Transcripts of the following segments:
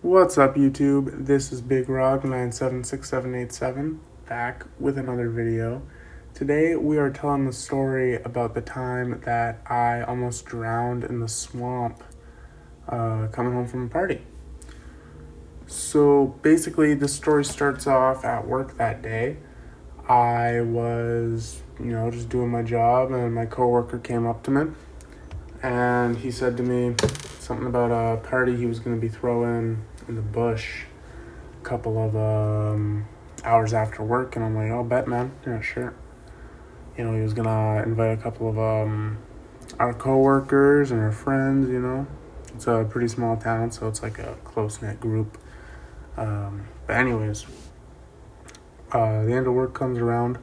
What's up, YouTube? This is Big Rog 9767787 back with another video. Today we are telling the story about the time that I almost drowned in the swamp coming home from a party. So basically, this story starts off at work that day. I was, just doing my job, and my coworker came up to me and he said to me something about a party he was going to be throwing in the bush a couple of hours after work. And I'm like, "I'll bet, man. Yeah, sure." He was going to invite a couple of our coworkers and our friends. It's a pretty small town, so it's like a close-knit group. But anyways, the end of work comes around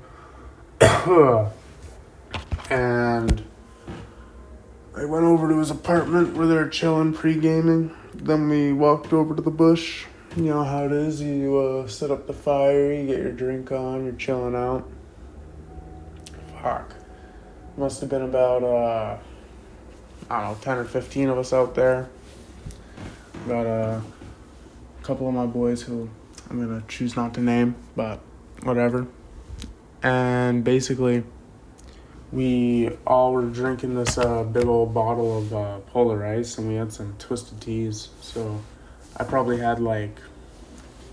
and I went over to his apartment where they're chilling, pre-gaming. Then we walked over to the bush. You know how it is. You set up the fire, you get your drink on, you're chilling out. Fuck. Must have been about, 10 or 15 of us out there. Got a couple of my boys who I'm going to choose not to name, but whatever. And basically, we all were drinking this big old bottle of Polar Ice, and we had some Twisted Teas. So I probably had like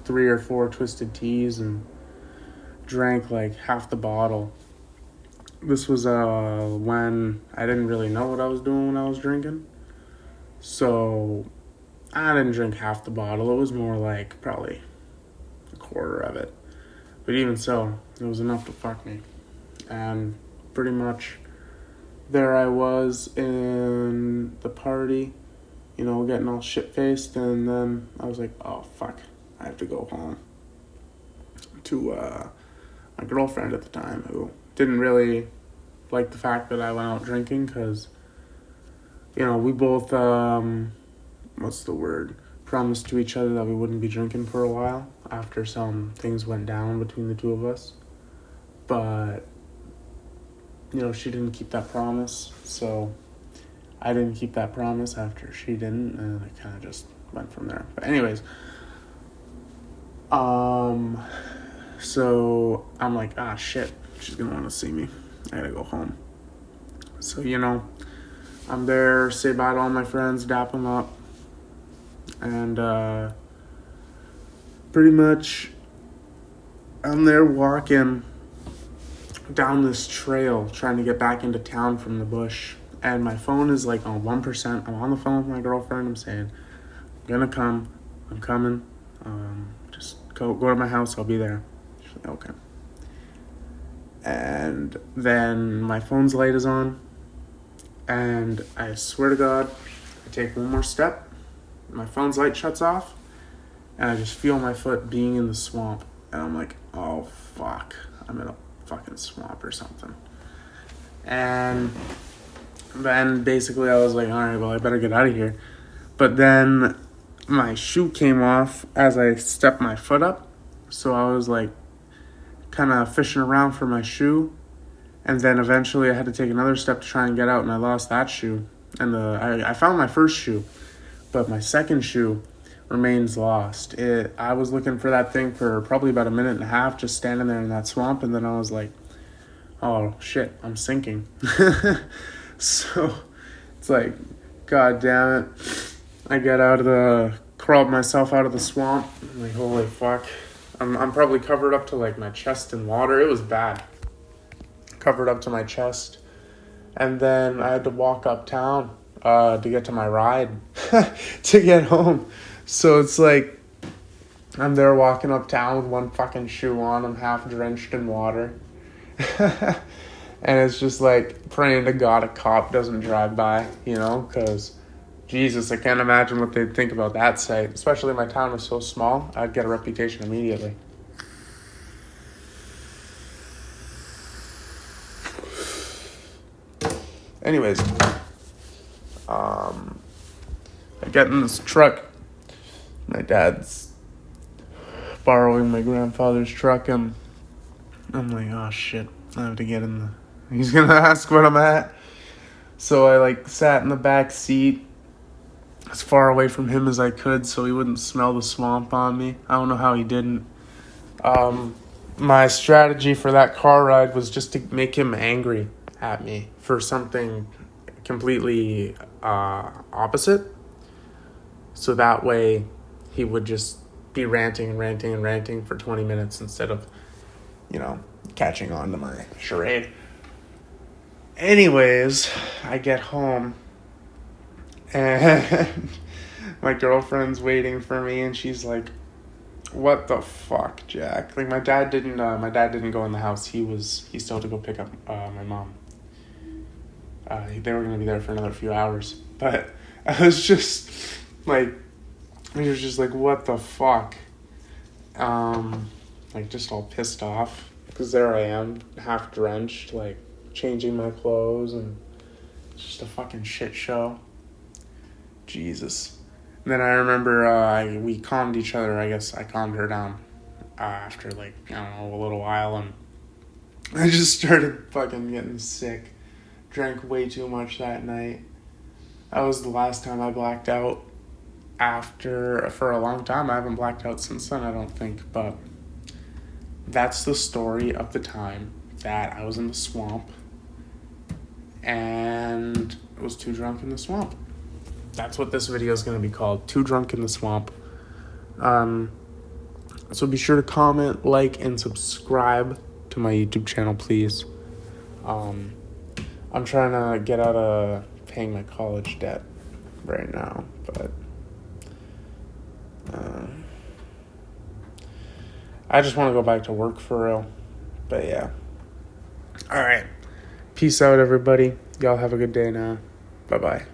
3 or 4 Twisted Teas and drank like half the bottle. This was when I didn't really know what I was doing when I was drinking. So I didn't drink half the bottle. It was more like probably a quarter of it. But even so, it was enough to fuck me. And pretty much there I was in the party, getting all shit-faced, and then I was like, oh, fuck, I have to go home to my girlfriend at the time, who didn't really like the fact that I went out drinking, because, we both, promised to each other that we wouldn't be drinking for a while after some things went down between the two of us. But she didn't keep that promise, so I didn't keep that promise after she didn't, and it kind of just went from there. But anyways, so I'm like, shit, she's gonna want to see me. I gotta go home. So, I'm there, say bye to all my friends, dap them up, and pretty much I'm there walking down this trail trying to get back into town from the bush, and my phone is like on 1%. I'm on the phone with my girlfriend. I'm saying, I'm gonna come, I'm coming, just go to my house, I'll be there. She's like, okay. And then my phone's light is on, and I swear to God, I take one more step, my phone's light shuts off, and I just feel my foot being in the swamp, and I'm like, oh fuck, I'm in a fucking swamp or something. And then basically I was like, all right, well, I better get out of here. But then my shoe came off as I stepped my foot up, so I was like kind of fishing around for my shoe, and then eventually I had to take another step to try and get out, and I lost that shoe. And I found my first shoe, but my second shoe remains lost. I was looking for that thing for probably about a minute and a half, just standing there in that swamp, and then I was like, oh shit, I'm sinking. So it's like, god damn it. I crawled myself out of the swamp. I'm like, holy fuck. I'm probably covered up to like my chest in water. It was bad. Covered up to my chest. And then I had to walk uptown to get to my ride to get home. So it's like, I'm there walking uptown with one fucking shoe on. I'm half drenched in water. And it's just like praying to God a cop doesn't drive by, because Jesus, I can't imagine what they'd think about that sight. Especially my town was so small, I'd get a reputation immediately. Anyways, I get in this truck. My dad's borrowing my grandfather's truck, and I'm like, oh shit, I have to get in the... He's gonna ask what I'm at. So I sat in the back seat, as far away from him as I could so he wouldn't smell the swamp on me. I don't know how he didn't. My strategy for that car ride was just to make him angry at me for something completely opposite. So that way he would just be ranting and ranting and ranting for 20 minutes instead of, catching on to my charade. Anyways, I get home and my girlfriend's waiting for me and she's like, "What the fuck, Jack?" Like my dad didn't go in the house. He still had to go pick up my mom. They were gonna be there for another few hours. But I was just like, he was just like, "What the fuck?" Like just all pissed off because there I am, half drenched, like changing my clothes, and it's just a fucking shit show. Jesus. And then I remember we calmed each other. I guess I calmed her down after a little while, and I just started fucking getting sick. Drank way too much that night. That was the last time I blacked out for a long time. I haven't blacked out since then, I don't think, but that's the story of the time that I was in the swamp and was too drunk in the swamp. That's what this video is going to be called, Too Drunk in the Swamp. So be sure to comment, like, and subscribe to my YouTube channel, please. I'm trying to get out of paying my college debt right now, but I just want to go back to work for real. But yeah. All right. Peace out, everybody. Y'all have a good day now. Bye-bye.